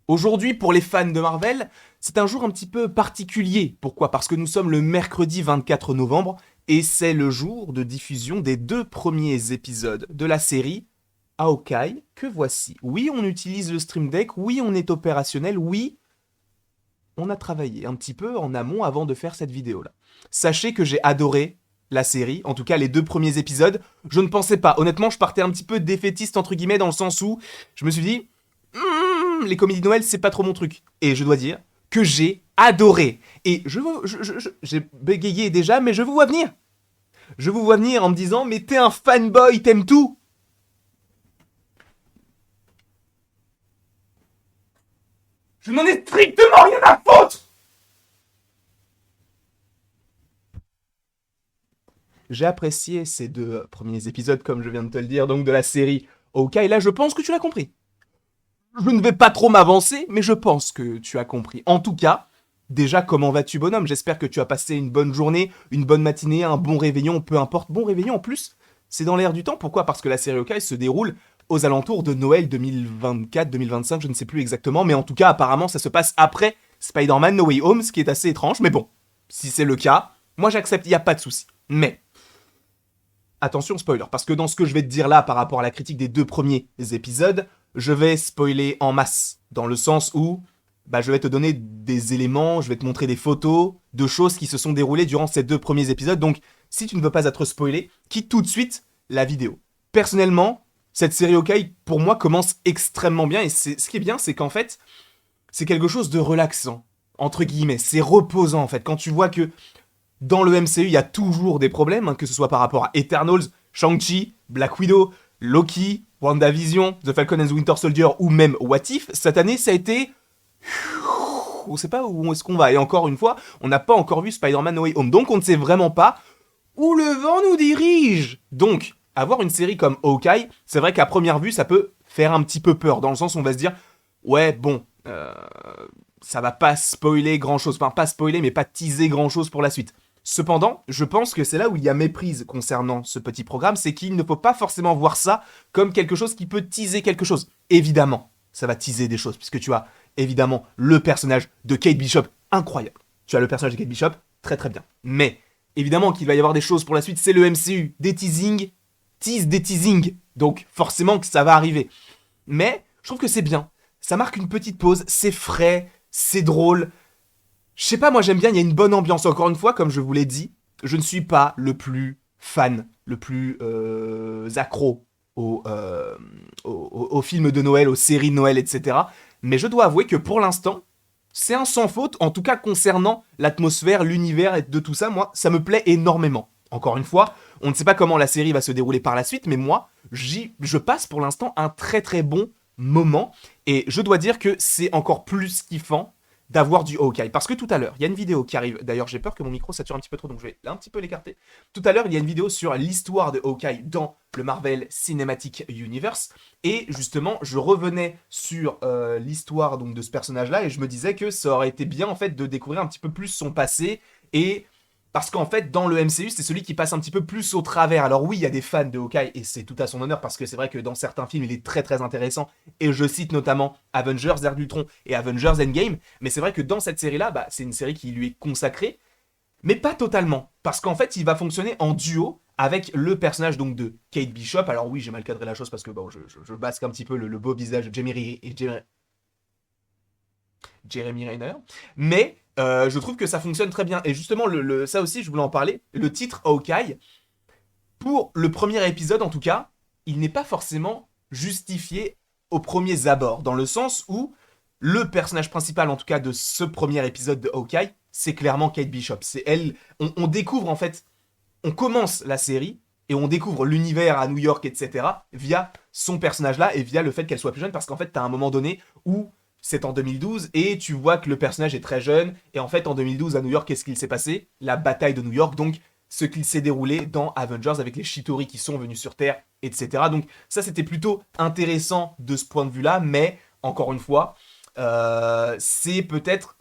Aujourd'hui, pour les fans de Marvel, c'est un jour un petit peu particulier. Pourquoi? Parce que nous sommes le mercredi 24 novembre et c'est le jour de diffusion des 2 premiers épisodes de la série Hawkeye que voici. Oui, on utilise le Stream Deck, oui, on est opérationnel, oui, on a travaillé un petit peu en amont avant de faire cette vidéo-là. Sachez que j'ai adoré la série, en tout cas les 2 premiers épisodes. Je ne pensais pas, honnêtement, je partais un petit peu défaitiste entre guillemets dans le sens où je me suis dit, les comédies de Noël, c'est pas trop mon truc. Et je dois dire que j'ai adoré. Et j'ai bégayé déjà, mais je vous vois venir. Je vous vois venir en me disant, mais t'es un fanboy, t'aimes tout. Je n'en ai strictement rien à foutre. J'ai apprécié ces 2 premiers épisodes, comme je viens de te le dire, donc de la série Ok, et là je pense que tu l'as compris. Je ne vais pas trop m'avancer, mais je pense que tu as compris. En tout cas, déjà, comment vas-tu, bonhomme? J'espère que tu as passé une bonne journée, une bonne matinée, un bon réveillon, peu importe. Bon réveillon en plus, c'est dans l'air du temps. Pourquoi? Parce que la série Hawkeye se déroule aux alentours de Noël 2024-2025, je ne sais plus exactement, mais en tout cas, apparemment, ça se passe après Spider-Man No Way Home, ce qui est assez étrange, mais bon, si c'est le cas, moi j'accepte, il n'y a pas de souci. Mais, attention spoiler, parce que dans ce que je vais te dire là par rapport à la critique des 2 premiers épisodes, je vais spoiler en masse, dans le sens où je vais te donner des éléments, je vais te montrer des photos de choses qui se sont déroulées durant ces 2 premiers épisodes, donc si tu ne veux pas être spoilé, quitte tout de suite la vidéo. Personnellement, cette série Hawkeye, pour moi, commence extrêmement bien, et ce qui est bien, c'est qu'en fait, c'est quelque chose de relaxant, entre guillemets, c'est reposant en fait, quand tu vois que dans le MCU, il y a toujours des problèmes, hein, que ce soit par rapport à Eternals, Shang-Chi, Black Widow, Loki, WandaVision, The Falcon and the Winter Soldier ou même What If. Cette année, ça a été... On sait pas où est-ce qu'on va. Et encore une fois, on n'a pas encore vu Spider-Man No Way Home. Donc on ne sait vraiment pas où le vent nous dirige. Donc, avoir une série comme Hawkeye, c'est vrai qu'à première vue, ça peut faire un petit peu peur. Dans le sens où on va se dire, ouais, bon, ça va pas spoiler grand-chose. Enfin, pas spoiler, mais pas teaser grand-chose pour la suite. Cependant, je pense que c'est là où il y a méprise concernant ce petit programme, c'est qu'il ne faut pas forcément voir ça comme quelque chose qui peut teaser quelque chose. Évidemment, ça va teaser des choses, puisque tu as évidemment le personnage de Kate Bishop, incroyable. Tu as le personnage de Kate Bishop, très très bien. Mais, évidemment qu'il va y avoir des choses pour la suite, c'est le MCU, des teasings, tease des teasings, donc forcément que ça va arriver. Mais, je trouve que c'est bien, ça marque une petite pause, c'est frais, c'est drôle, je sais pas, moi j'aime bien, il y a une bonne ambiance. Encore une fois, comme je vous l'ai dit, je ne suis pas le plus fan, le plus accro aux films de Noël, aux séries de Noël, etc. Mais je dois avouer que pour l'instant, c'est un sans faute, en tout cas concernant l'atmosphère, l'univers et de tout ça, moi, ça me plaît énormément. Encore une fois, on ne sait pas comment la série va se dérouler par la suite, mais moi, je passe pour l'instant un très très bon moment. Et je dois dire que c'est encore plus kiffant d'avoir du Hawkeye. Parce que tout à l'heure, il y a une vidéo qui arrive. D'ailleurs, j'ai peur que mon micro sature un petit peu trop, donc je vais un petit peu l'écarter. Tout à l'heure, il y a une vidéo sur l'histoire de Hawkeye dans le Marvel Cinematic Universe. Et justement, je revenais sur l'histoire donc de ce personnage-là et je me disais que ça aurait été bien en fait de découvrir un petit peu plus son passé et parce qu'en fait, dans le MCU, c'est celui qui passe un petit peu plus au travers. Alors oui, il y a des fans de Hawkeye, et c'est tout à son honneur, parce que c'est vrai que dans certains films, il est très très intéressant, et je cite notamment Avengers, Ère d'Ultron et Avengers Endgame, mais c'est vrai que dans cette série-là, c'est une série qui lui est consacrée, mais pas totalement, parce qu'en fait, il va fonctionner en duo avec le personnage donc de Kate Bishop. Alors oui, j'ai mal cadré la chose, parce que bon, je basque un petit peu le beau visage de Jeremy Renner. Mais je trouve que ça fonctionne très bien. Et justement, ça aussi, je voulais en parler. Le titre Hawkeye, pour le premier épisode en tout cas, il n'est pas forcément justifié aux premiers abords. Dans le sens où le personnage principal, en tout cas de ce premier épisode de Hawkeye, c'est clairement Kate Bishop. C'est elle. On découvre en fait, on commence la série et on découvre l'univers à New York, etc. via son personnage-là et via le fait qu'elle soit plus jeune. Parce qu'en fait, t'as un moment donné où c'est en 2012 et tu vois que le personnage est très jeune et en fait en 2012 à New York qu'est-ce qu'il s'est passé? La bataille de New York, donc ce qu'il s'est déroulé dans Avengers avec les Chitauri qui sont venus sur Terre, etc. Donc ça c'était plutôt intéressant de ce point de vue-là, mais encore une fois, c'est peut-être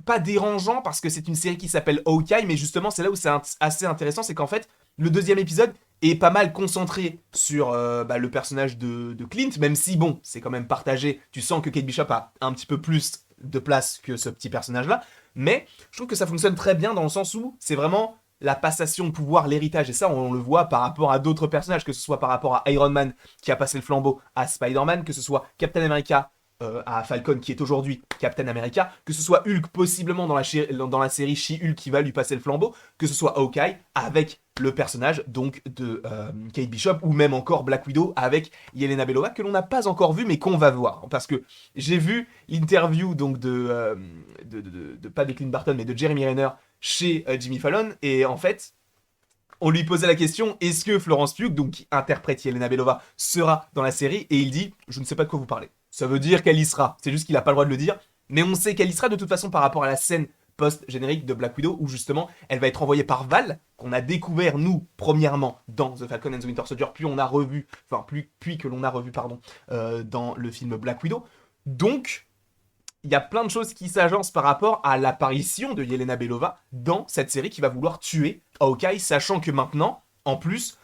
pas dérangeant parce que c'est une série qui s'appelle Hawkeye, mais justement c'est là où c'est assez intéressant, c'est qu'en fait le deuxième épisode est pas mal concentré sur le personnage de Clint, même si, bon, c'est quand même partagé. Tu sens que Kate Bishop a un petit peu plus de place que ce petit personnage-là. Mais je trouve que ça fonctionne très bien dans le sens où c'est vraiment la passation de pouvoir, l'héritage. Et ça, on le voit par rapport à d'autres personnages, que ce soit par rapport à Iron Man qui a passé le flambeau à Spider-Man, que ce soit Captain America à Falcon qui est aujourd'hui Captain America, que ce soit Hulk possiblement dans la série She-Hulk qui va lui passer le flambeau, que ce soit Hawkeye avec le personnage donc de Kate Bishop, ou même encore Black Widow avec Yelena Belova que l'on n'a pas encore vu mais qu'on va voir, parce que j'ai vu l'interview donc de pas de Clint Barton mais de Jeremy Renner chez Jimmy Fallon, et en fait on lui posait la question, est-ce que Florence Pugh, donc qui interprète Yelena Belova, sera dans la série, et il dit, je ne sais pas de quoi vous parlez. Ça veut dire qu'elle y sera, c'est juste qu'il n'a pas le droit de le dire, mais on sait qu'elle y sera de toute façon par rapport à la scène post-générique de Black Widow, où justement elle va être envoyée par Val, qu'on a découvert nous premièrement dans The Falcon and the Winter Soldier, puis que l'on a revu dans le film Black Widow. Donc il y a plein de choses qui s'agencent par rapport à l'apparition de Yelena Belova dans cette série qui va vouloir tuer Hawkeye, sachant que maintenant, en plus,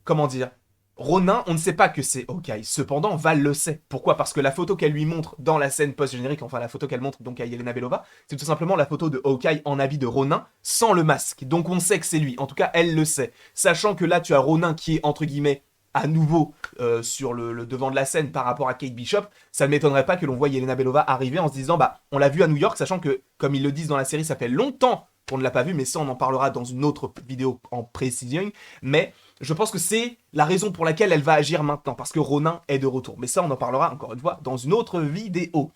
comment dire, Ronin, on ne sait pas que c'est Hawkeye. Cependant, Val le sait. Pourquoi ? Parce que la photo qu'elle lui montre dans la scène post-générique, enfin la photo qu'elle montre donc à Yelena Belova, c'est tout simplement la photo de Hawkeye en habit de Ronin, sans le masque. Donc on sait que c'est lui. En tout cas, elle le sait. Sachant que là, tu as Ronin qui est, entre guillemets, à nouveau sur le devant de la scène par rapport à Kate Bishop, ça ne m'étonnerait pas que l'on voie Yelena Belova arriver en se disant, bah, on l'a vu à New York, sachant que, comme ils le disent dans la série, ça fait longtemps qu'on ne l'a pas vu, mais ça, on en parlera dans une autre vidéo en précision. Mais je pense que c'est la raison pour laquelle elle va agir maintenant, parce que Ronin est de retour. Mais ça, on en parlera encore une fois dans une autre vidéo.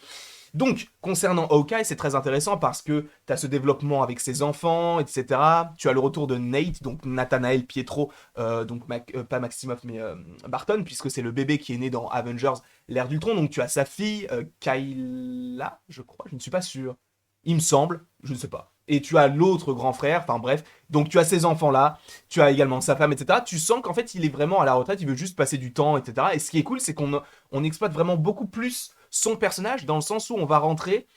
Donc, concernant Hawkeye, c'est très intéressant parce que tu as ce développement avec ses enfants, etc. Tu as le retour de Nate, donc Nathanael Pietro, donc pas Maximoff, mais Barton, puisque c'est le bébé qui est né dans Avengers, l'ère d'Ultron. Donc, tu as sa fille, Kyla, je crois, je ne suis pas sûr. Il me semble, je ne sais pas. Et tu as l'autre grand frère, enfin bref. Donc, tu as ces enfants-là, tu as également sa femme, etc. Tu sens qu'en fait, il est vraiment à la retraite, il veut juste passer du temps, etc. Et ce qui est cool, c'est qu'on exploite vraiment beaucoup plus son personnage, dans le sens où on va rentrer.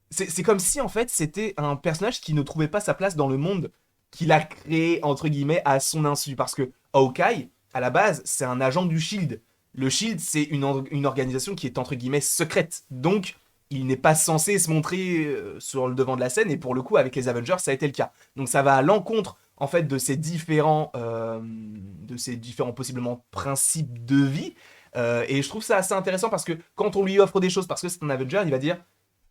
C'est comme si en fait c'était un personnage qui ne trouvait pas sa place dans le monde qu'il a créé entre guillemets à son insu. Parce que Hawkeye, à la base, c'est un agent du Shield. Le Shield, c'est une organisation qui est entre guillemets secrète. Donc, il n'est pas censé se montrer sur le devant de la scène. Et pour le coup, avec les Avengers, ça a été le cas. Donc, ça va à l'encontre en fait de ces différents possiblement principes de vie. Et je trouve ça assez intéressant parce que quand on lui offre des choses parce que c'est un Avenger, il va dire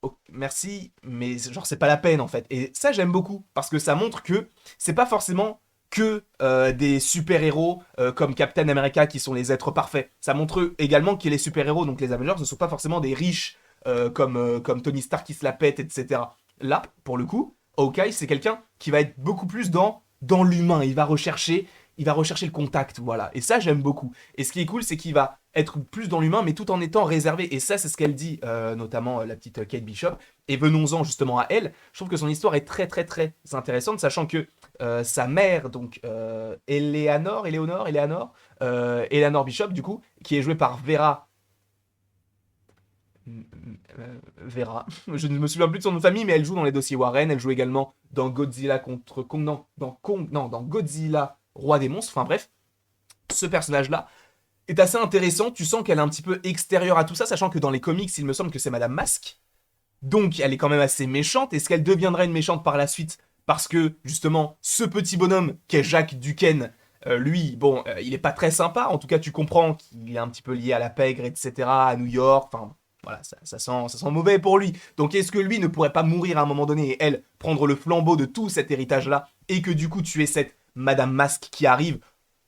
oh, merci, mais genre c'est pas la peine en fait. Et ça j'aime beaucoup parce que ça montre que c'est pas forcément que des super-héros comme Captain America qui sont les êtres parfaits. Ça montre également que les super-héros, donc les Avengers, ne sont pas forcément des riches comme Tony Stark qui se la pète, etc. Là, pour le coup, Hawkeye c'est quelqu'un qui va être beaucoup plus dans l'humain. Il va rechercher le contact, voilà. Et ça, j'aime beaucoup. Et ce qui est cool, c'est qu'il va être plus dans l'humain, mais tout en étant réservé. Et ça, c'est ce qu'elle dit, notamment la petite Kate Bishop. Et venons-en justement à elle. Je trouve que son histoire est très, très, très intéressante, sachant que sa mère, donc Eleanor Bishop, du coup, qui est jouée par Vera. Je ne me souviens plus de son nom de famille, mais elle joue dans les dossiers Warren. Elle joue également dans Godzilla contre Kong. Non, dans Kong. Non, dans Godzilla, Roi des monstres. Enfin bref, ce personnage-là est assez intéressant. Tu sens qu'elle est un petit peu extérieure à tout ça, sachant que dans les comics, il me semble que c'est Madame Masque. Donc elle est quand même assez méchante. Est-ce qu'elle deviendra une méchante par la suite ? Parce que justement, ce petit bonhomme qu'est Jack Duquesne, lui, bon, il est pas très sympa. En tout cas, tu comprends qu'il est un petit peu lié à la pègre, etc., à New York. Enfin, voilà, ça sent mauvais pour lui. Donc est-ce que lui ne pourrait pas mourir à un moment donné et elle prendre le flambeau de tout cet héritage-là et que du coup tu aies cette Madame Masque qui arrive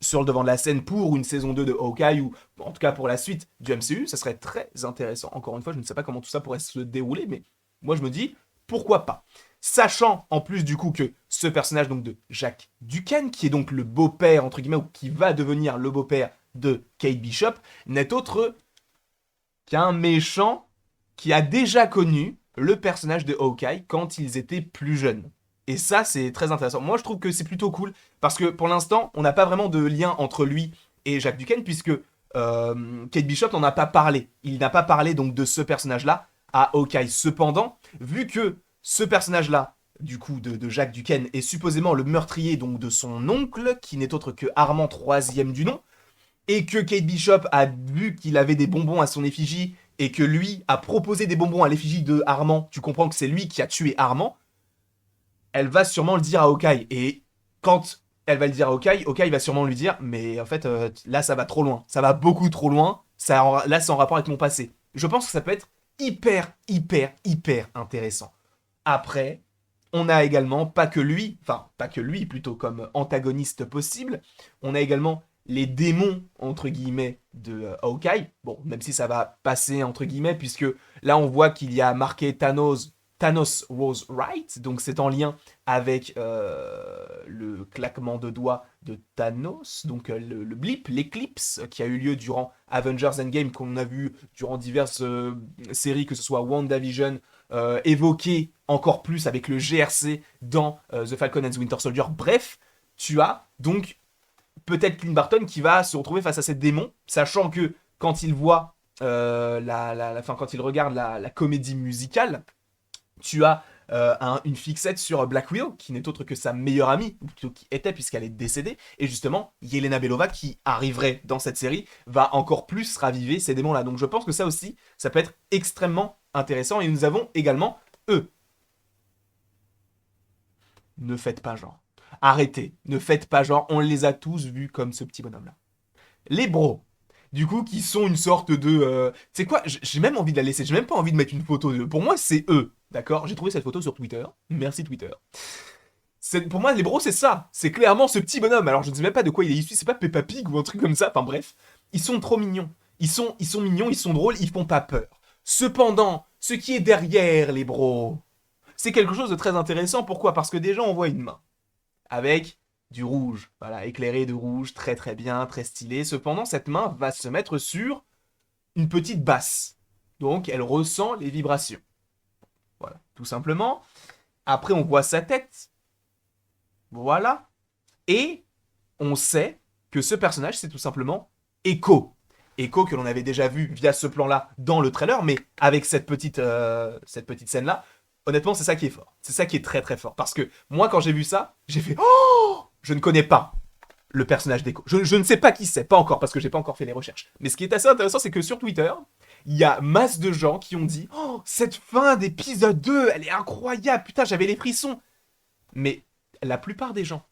sur le devant de la scène pour une saison 2 de Hawkeye ou en tout cas pour la suite du MCU, ça serait très intéressant. Encore une fois, je ne sais pas comment tout ça pourrait se dérouler, mais moi je me dis, pourquoi pas. Sachant en plus du coup que ce personnage donc de Jack Duquesne, qui est donc le beau-père entre guillemets, ou qui va devenir le beau-père de Kate Bishop, n'est autre qu'un méchant qui a déjà connu le personnage de Hawkeye quand ils étaient plus jeunes. Et ça, c'est très intéressant. Moi, je trouve que c'est plutôt cool, parce que pour l'instant, on n'a pas vraiment de lien entre lui et Jack Duquesne, puisque Kate Bishop n'en a pas parlé. Il n'a pas parlé donc de ce personnage-là à Hawkeye. Cependant, vu que ce personnage-là du coup, de Jack Duquesne, est supposément le meurtrier donc de son oncle, qui n'est autre que Armand troisième du nom, et que Kate Bishop a vu qu'il avait des bonbons à son effigie, et que lui a proposé des bonbons à l'effigie de Armand, tu comprends que c'est lui qui a tué Armand, elle va sûrement le dire à Hawkeye. Et quand elle va le dire à Hawkeye, Hawkeye va sûrement lui dire, mais en fait, là, ça va trop loin. Ça va beaucoup trop loin. Là, c'est en rapport avec mon passé. Je pense que ça peut être hyper, hyper, hyper intéressant. Après, on a également, pas que lui, enfin, pas que lui, plutôt comme antagoniste possible, on a également les démons, entre guillemets, de Hawkeye. Bon, même si ça va passer, entre guillemets, puisque là, on voit qu'il y a marqué Thanos. Thanos was right, donc c'est en lien avec le claquement de doigts de Thanos, donc le blip, l'éclipse qui a eu lieu durant Avengers Endgame, qu'on a vu durant diverses séries, que ce soit WandaVision, évoqué encore plus avec le GRC dans The Falcon and the Winter Soldier. Bref, tu as donc peut-être Clint Barton qui va se retrouver face à ces démons, sachant que quand il voit quand il regarde la comédie musicale, tu as une fixette sur Black Widow, qui n'est autre que sa meilleure amie, ou plutôt qui était puisqu'elle est décédée, et justement, Yelena Belova, qui arriverait dans cette série, va encore plus raviver ces démons-là. Donc je pense que ça aussi, ça peut être extrêmement intéressant, et nous avons également eux. Ne faites pas genre. Arrêtez, ne faites pas genre, on les a tous vus comme ce petit bonhomme-là. Les bros, du coup, qui sont une sorte de... Tu sais quoi, j'ai même envie de la laisser, j'ai même pas envie de mettre une photo d'eux. Pour moi, c'est eux, d'accord? J'ai trouvé cette photo sur Twitter, merci Twitter. Pour moi, les bros, c'est ça. C'est clairement ce petit bonhomme. Alors, je ne sais même pas de quoi il est issu, c'est pas Peppa Pig ou un truc comme ça. Enfin bref, ils sont trop mignons. Ils sont mignons, ils sont drôles, ils font pas peur. Cependant, ce qui est derrière les bros, c'est quelque chose de très intéressant. Pourquoi? Parce que déjà, on voit une main avec du rouge, voilà, éclairé de rouge, très très bien, très stylé. Cependant, cette main va se mettre sur une petite basse. Donc, elle ressent les vibrations. Voilà, tout simplement. Après, on voit sa tête. Voilà. Et on sait que ce personnage, c'est tout simplement Echo. Echo que l'on avait déjà vu via ce plan-là dans le trailer, mais avec cette petite scène-là, honnêtement, c'est ça qui est fort. C'est ça qui est très très fort. Parce que moi, quand j'ai vu ça, j'ai fait oh, je ne connais pas le personnage d'Echo. Je ne sais pas qui c'est, pas encore, parce que j'ai pas encore fait les recherches. Mais ce qui est assez intéressant, c'est que sur Twitter, il y a masse de gens qui ont dit oh, cette fin d'épisode 2, elle est incroyable, putain, j'avais les frissons. Mais la plupart des gens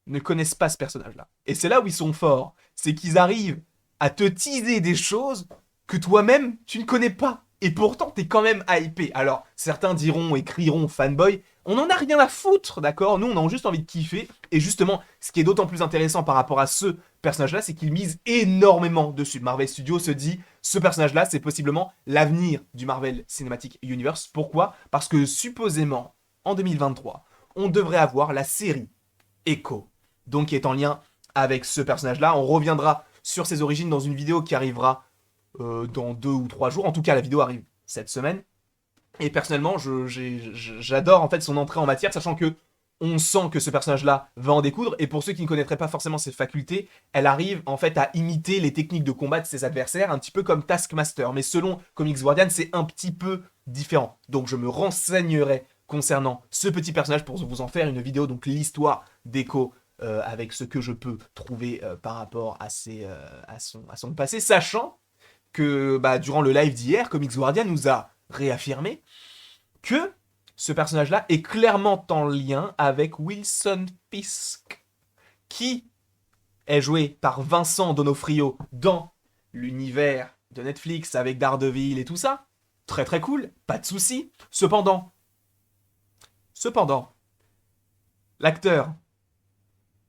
ne connaissent pas ce personnage-là. Et c'est là où ils sont forts. C'est qu'ils arrivent à te teaser des choses que toi-même, tu ne connais pas. Et pourtant, t'es quand même hypé. Alors, certains diront et crieront fanboy, on en a rien à foutre, d'accord? Nous, on a juste envie de kiffer. Et justement, ce qui est d'autant plus intéressant par rapport à ce personnage-là, c'est qu'il mise énormément dessus. Marvel Studios se dit, ce personnage-là, c'est possiblement l'avenir du Marvel Cinematic Universe. Pourquoi? Parce que supposément, en 2023, on devrait avoir la série Echo, donc qui est en lien avec ce personnage-là. On reviendra sur ses origines dans une vidéo qui arrivera dans 2 ou 3 jours. En tout cas, la vidéo arrive cette semaine. Et personnellement, j'adore en fait son entrée en matière, sachant que on sent que ce personnage-là va en découdre. Et pour ceux qui ne connaîtraient pas forcément ses facultés, elle arrive en fait à imiter les techniques de combat de ses adversaires, un petit peu comme Taskmaster. Mais selon Comics Guardian, c'est un petit peu différent. Donc je me renseignerai concernant ce petit personnage pour vous en faire une vidéo, donc l'histoire d'Echo avec ce que je peux trouver par rapport à son passé, sachant que durant le live d'hier, Comics Guardian nous a réaffirmé que ce personnage-là est clairement en lien avec Wilson Fisk, qui est joué par Vincent D'Onofrio dans l'univers de Netflix avec Daredevil et tout ça. Très très cool, pas de souci. Cependant, l'acteur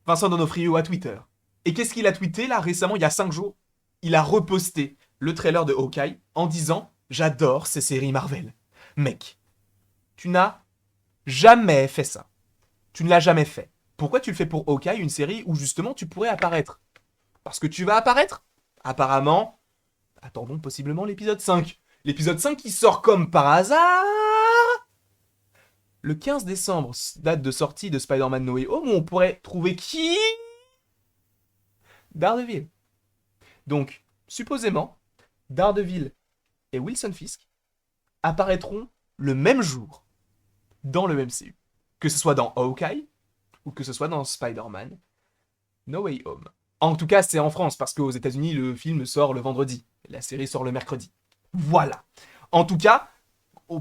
Vincent D'Onofrio a Twitter. Et qu'est-ce qu'il a tweeté là récemment, il y a 5 jours? Il a reposté le trailer de Hawkeye en disant « J'adore ces séries Marvel. » Mec, tu n'as jamais fait ça. Tu ne l'as jamais fait. Pourquoi tu le fais pour Hawkeye, une série où justement tu pourrais apparaître? Parce que tu vas apparaître? Apparemment, attendons possiblement l'épisode 5. L'épisode 5 qui sort comme par hasard le 15 décembre, date de sortie de Spider-Man No Way Home, où on pourrait trouver qui? Daredevil. Donc, supposément, Daredevil et Wilson Fisk apparaîtront le même jour dans le MCU. que ce soit dans Hawkeye ou que ce soit dans Spider-Man No Way Home. En tout cas, c'est en France, parce qu'aux États-Unis, le film sort le vendredi. La série sort le mercredi. Voilà. En tout cas,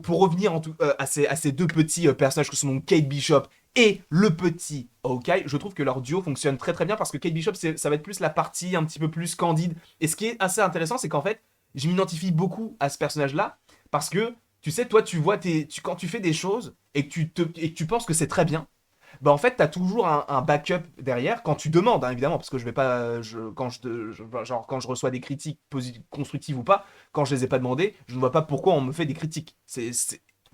pour revenir à ces deux petits personnages que sont donc Kate Bishop et le petit Hawkeye, je trouve que leur duo fonctionne très très bien parce que Kate Bishop, ça va être plus la partie un petit peu plus candide. Et ce qui est assez intéressant, c'est qu'en fait, je m'identifie beaucoup à ce personnage-là parce que, tu sais, toi, tu vois, quand tu fais des choses et que tu penses que c'est très bien, bah en fait, t'as toujours un backup derrière quand tu demandes, hein, évidemment, parce que je vais pas, genre quand je reçois des critiques constructives ou pas, quand je les ai pas demandées, je ne vois pas pourquoi on me fait des critiques.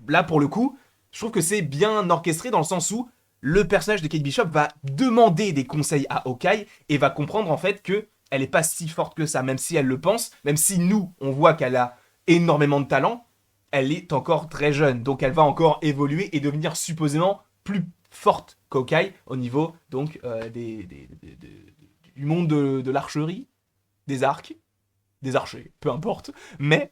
Là pour le coup, je trouve que c'est bien orchestré dans le sens où le personnage de Kate Bishop va demander des conseils à Hawkeye et va comprendre en fait que elle est pas si forte que ça, même si elle le pense, même si nous on voit qu'elle a énormément de talent, elle est encore très jeune, donc elle va encore évoluer et devenir supposément plus forte qu'Hawkeye au niveau donc du monde de l'archerie, des arcs, des archers, peu importe. Mais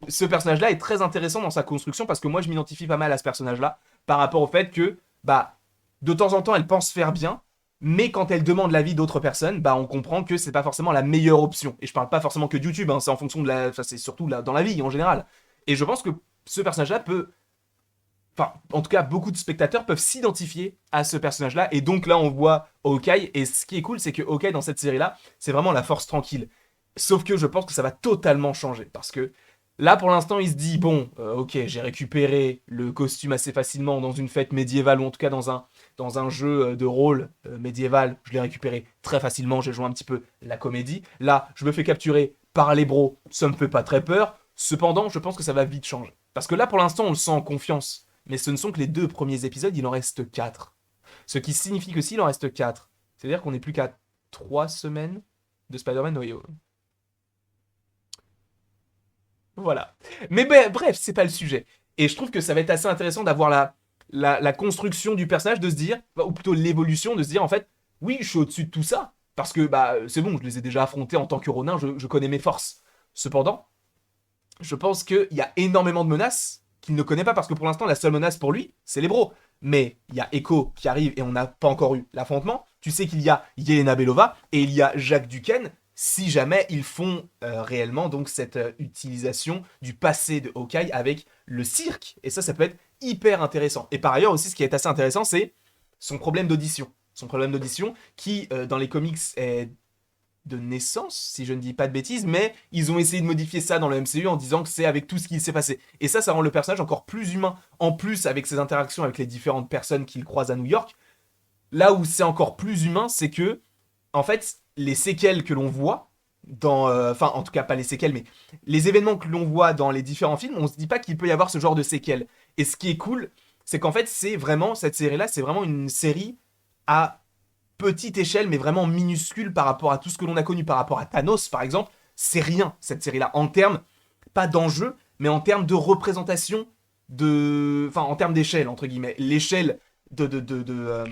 ce personnage-là est très intéressant dans sa construction parce que moi je m'identifie pas mal à ce personnage-là par rapport au fait que bah de temps en temps elle pense faire bien, mais quand elle demande l'avis d'autres personnes, bah on comprend que c'est pas forcément la meilleure option. Et je parle pas forcément que de YouTube, hein, c'est en fonction de la, enfin, c'est surtout dans la vie en général. Et je pense que ce personnage-là peut, enfin, en tout cas, beaucoup de spectateurs peuvent s'identifier à ce personnage-là. Et donc là, on voit Hawkeye. Et ce qui est cool, c'est que Hawkeye, dans cette série-là, c'est vraiment la force tranquille. Sauf que je pense que ça va totalement changer. Parce que là, pour l'instant, il se dit, bon, ok, j'ai récupéré le costume assez facilement dans une fête médiévale, ou en tout cas dans un jeu de rôle médiéval. Je l'ai récupéré très facilement. J'ai joué un petit peu la comédie. Là, je me fais capturer par les bros. Ça me fait pas très peur. Cependant, je pense que ça va vite changer. Parce que là, pour l'instant, on le sent en confiance. Mais ce ne sont que les 2 premiers épisodes, il en reste 4. Ce qui signifie que s'il en reste 4, c'est-à-dire qu'on n'est plus qu'à 3 semaines de Spider-Man No Way Home. Voilà. Mais bref, c'est pas le sujet. Et je trouve que ça va être assez intéressant d'avoir la construction du personnage, de se dire, ou plutôt l'évolution, de se dire en fait, oui, je suis au-dessus de tout ça. Parce que bah c'est bon, je les ai déjà affrontés en tant que Ronin, je connais mes forces. Cependant, je pense qu'il y a énormément de menaces qu'il ne connaît pas parce que pour l'instant, la seule menace pour lui, c'est les bros. Mais il y a Echo qui arrive et on n'a pas encore eu l'affrontement. Tu sais qu'il y a Yelena Belova et il y a Jacques Duquesne si jamais ils font réellement donc cette utilisation du passé de Hawkeye avec le cirque. Et ça peut être hyper intéressant. Et par ailleurs aussi, ce qui est assez intéressant, c'est son problème d'audition. Son problème d'audition qui, dans les comics, est de naissance, si je ne dis pas de bêtises, mais ils ont essayé de modifier ça dans le MCU en disant que c'est avec tout ce qui s'est passé. Et ça rend le personnage encore plus humain, en plus avec ses interactions avec les différentes personnes qu'il croise à New York. Là où c'est encore plus humain, c'est que, en fait, les séquelles que l'on voit, enfin, en tout cas, pas les séquelles, mais les événements que l'on voit dans les différents films, on se dit pas qu'il peut y avoir ce genre de séquelles. Et ce qui est cool, c'est qu'en fait, cette série-là, c'est vraiment une série à petite échelle, mais vraiment minuscule par rapport à tout ce que l'on a connu, par rapport à Thanos, par exemple. C'est rien, cette série-là, en termes, pas d'enjeu, mais en termes de représentation, enfin, en termes d'échelle, entre guillemets. L'échelle de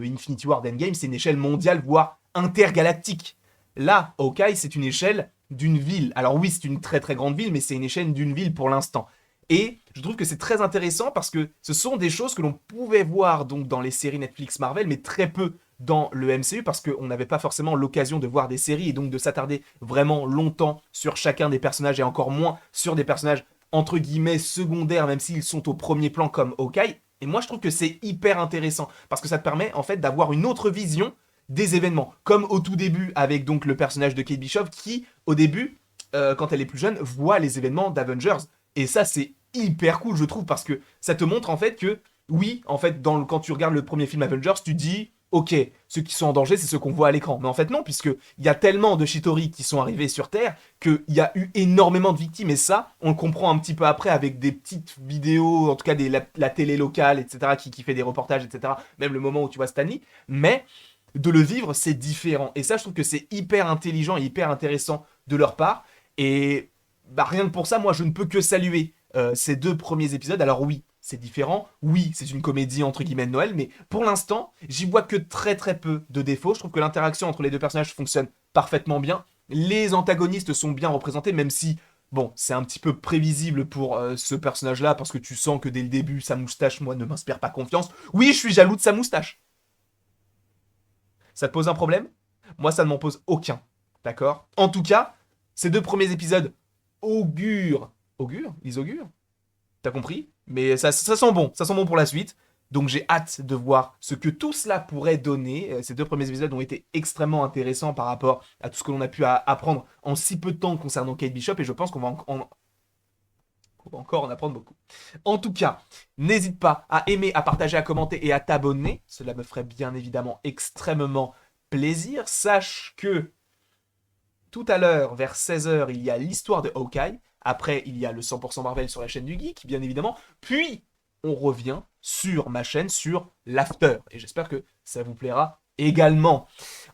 Infinity War d'Endgame, c'est une échelle mondiale, voire intergalactique. Là, Hawkeye, c'est une échelle d'une ville. Alors oui, c'est une très très grande ville, mais c'est une échelle d'une ville pour l'instant. Et je trouve que c'est très intéressant parce que ce sont des choses que l'on pouvait voir donc dans les séries Netflix Marvel, mais très peu dans le MCU parce qu'on n'avait pas forcément l'occasion de voir des séries et donc de s'attarder vraiment longtemps sur chacun des personnages et encore moins sur des personnages entre guillemets secondaires, même s'ils sont au premier plan comme Hawkeye. Et moi je trouve que c'est hyper intéressant parce que ça te permet en fait d'avoir une autre vision des événements. Comme au tout début avec donc le personnage de Kate Bishop qui au début, quand elle est plus jeune, voit les événements d'Avengers. Et ça c'est hyper cool je trouve parce que ça te montre en fait que oui, en fait quand tu regardes le premier film Avengers, tu dis ok, ceux qui sont en danger, c'est ceux qu'on voit à l'écran. Mais en fait, non, puisqu'il y a tellement de Shitori qui sont arrivés sur Terre qu'il y a eu énormément de victimes. Et ça, on le comprend un petit peu après avec des petites vidéos, en tout cas la télé locale, etc., qui fait des reportages, etc. Même le moment où tu vois Stanley. Mais de le vivre, c'est différent. Et ça, je trouve que c'est hyper intelligent et hyper intéressant de leur part. Et bah, rien que pour ça, moi, je ne peux que saluer ces 2 premiers épisodes. Alors oui, c'est différent. Oui, c'est une comédie entre guillemets de Noël, mais pour l'instant, j'y vois que très très peu de défauts. Je trouve que l'interaction entre les 2 personnages fonctionne parfaitement bien. Les antagonistes sont bien représentés, même si Bon, c'est un petit peu prévisible pour ce personnage-là, parce que tu sens que dès le début, sa moustache, moi, ne m'inspire pas confiance. Oui, je suis jaloux de sa moustache. Ça te pose un problème? Moi, ça ne m'en pose aucun. D'accord? En tout cas, ces 2 premiers épisodes augurent. Augurent? Ils augurent? T'as compris? Mais ça sent bon. Ça sent bon pour la suite. Donc j'ai hâte de voir ce que tout cela pourrait donner. Ces 2 premiers épisodes ont été extrêmement intéressants par rapport à tout ce que l'on a pu apprendre en si peu de temps concernant Kate Bishop. Et je pense on va encore en apprendre beaucoup. En tout cas, n'hésite pas à aimer, à partager, à commenter et à t'abonner. Cela me ferait bien évidemment extrêmement plaisir. Sache que tout à l'heure, vers 16 h, il y a l'histoire de Hawkeye. Après, il y a le 100% Marvel sur la chaîne du Geek, bien évidemment. Puis, on revient sur ma chaîne, sur l'After. Et j'espère que ça vous plaira également.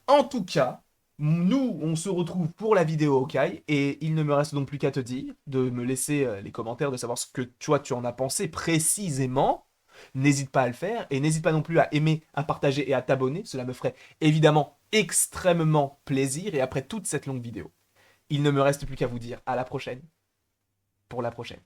En tout cas, nous, on se retrouve pour la vidéo Hawkeye. Et il ne me reste donc plus qu'à te dire de me laisser les commentaires, de savoir ce que toi, tu en as pensé précisément. N'hésite pas à le faire. Et n'hésite pas non plus à aimer, à partager et à t'abonner. Cela me ferait évidemment extrêmement plaisir. Et après toute cette longue vidéo, il ne me reste plus qu'à vous dire à la prochaine pour la prochaine.